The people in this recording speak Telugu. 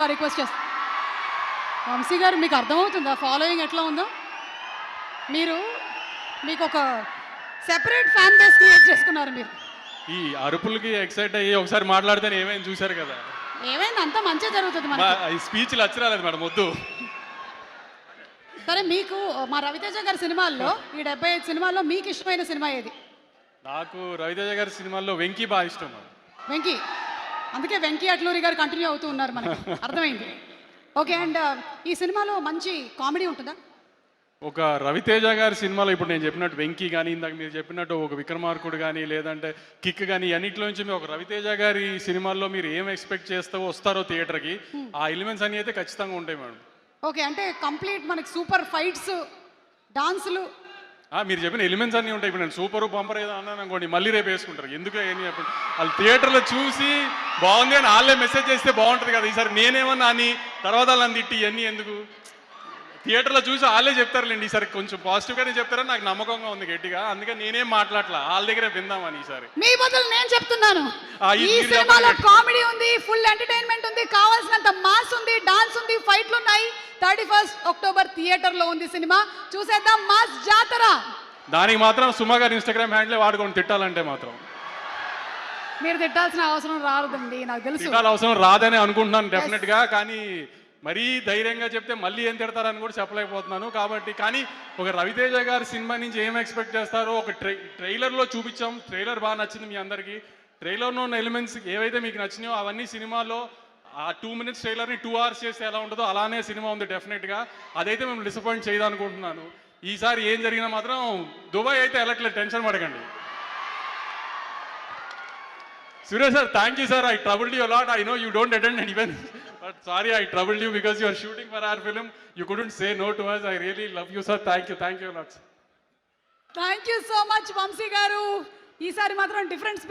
రిక్వెస్ట్ చేస్తాను. వంశీ గారు మీకు అర్థమవుతుందా ఫాలోయింగ్ ఎట్లా ఉందో? మీరు మీకు ఒక సెపరేట్ ఫ్యాన్ బేస్ క్రియేట్ చేసుకున్నారు మీరు. ఈ అరుపులకి ఎక్సైట్ అయ్యి ఒకసారి మాట్లాడితేనే ఏమైంది చూశారు కదా. ఏమైంది అంతా మంచిగా జరుగుతుంది మనకి. ఈ స్పీచ్లు అచ్చరాలేదు మేడం, వద్దు. సరే, మీకు మా రవితేజ గారి సినిమాల్లో ఈ 75 సినిమాల్లో మీకు ఇష్టమైన సినిమా ఏది? నాకు రవితేజ గారి సినిమాల్లో వెంకీ బాగా ఇష్టం మేడం. వెంకీ, అందుకే వెంకీ అట్లూరి గారు కంటిన్యూ అవుతూ ఉన్నారు మనకి. అర్థమైంది. ఓకే, అండ్ ఈ సినిమాలో మంచి కామెడీ ఉంటుందా? ఒక రవితేజ గారి సినిమాలో ఇప్పుడు నేను చెప్పినట్టు వెంకీ కానీ, ఇందాక మీరు చెప్పినట్టు ఒక విక్రమార్కుడు కానీ, లేదంటే కిక్ కానీ, అన్నింటిలో నుంచి మీరు ఒక రవితేజ గారి సినిమాల్లో మీరు ఏం ఎక్స్పెక్ట్ చేస్తావో వస్తారో థియేటర్కి, ఆ ఎలిమెంట్స్ అన్నీ అయితే ఖచ్చితంగా ఉంటాయి మేడం. ఓకే, అంటే కంప్లీట్ మనకి సూపర్ ఫైట్స్, డాన్సులు, మీరు చెప్పిన ఎలిమెంట్స్ అన్నీ ఉంటాయి. ఇప్పుడు నేను సూపర్ బంపర్ ఏదో అన్నాను అనుకోండి, మళ్ళీ రేపు వేసుకుంటారు. ఎందుకు ఏం చెప్పండి, వాళ్ళు థియేటర్లో చూసి బాగుంది అని వాళ్ళే మెసేజ్ చేస్తే బాగుంటుంది కదా. ఈసారి నేనేమన్నా అని తర్వాత వాళ్ళని తిట్టి ఇవన్నీ ఎందుకు, థియేటర్లో చూసి వాళ్ళే చెప్తారులేండి. ఈసారి కొంచెం పాజిటివ్గానే చెప్తారని నాకు నమ్మకంగా ఉంది గట్టిగా. అందుకే నేనేం మాట్లాడలా, వాళ్ళ దగ్గరే విందామని. ఈసారి మీ బదులు నేను చెప్తున్నాను, ఈ ఈ సినిమాలో కామెడీ ఉంది, ఫుల్ ఎంటర్టైన్మెంట్ ఉంది, కావాల్సినంత మాస్ ఉంది, డాన్స్ ఉంది, ఫైట్లు ఉన్నాయి. 31 అక్టోబర్ థియేటర్లో ఉంది సినిమా, చూసేద్దాం మాస్ జాతర. దానికి మాత్రం సుమా గారి ఇన్స్టాగ్రామ్ హ్యాండిలే వాడుకొని తిట్టాలంటే మాత్రం మీరు తిట్టాల్సిన అవసరం రాదండి, నాకు తెలుసు. తిట్టాల అవసరం రాదని అనుకుంటున్నాను డెఫినెట్గా. కానీ మరీ ధైర్యంగా చెప్తే మళ్ళీ ఏం తిడతారని కూడా చెప్పలేకపోతున్నాను. కాబట్టి కానీ ఒక రవితేజ గారి సినిమా నుంచి ఏం ఎక్స్పెక్ట్ చేస్తారో ఒక ట్రైలర్లో చూపించాం. ట్రైలర్ బాగా నచ్చింది మీ అందరికీ. ట్రైలర్లో ఉన్న ఎలిమెంట్స్ ఏవైతే మీకు నచ్చినాయో అవన్నీ సినిమాలో ఆ 2 minutes ట్రైలర్ని 2 hours చేస్తే ఎలా ఉంటుందో అలానే సినిమా ఉంది డెఫినెట్గా. అదైతే మేము డిసప్పాయింట్ చేయదనుకుంటున్నాను. ఈసారి ఏం జరిగినా మాత్రం దుబాయ్ అయితే వెళ్ళట్లేదు, టెన్షన్ పడకండి. Suresh sir, thank you sir. I troubled you a lot. I know you don't attend an event, but sorry I troubled you because you are shooting for our film. You couldn't say no to us. I really love you sir. Thank you a lot. Thank you so much Vamshi garu. ఈసారి మాత్రం డిఫరెంట్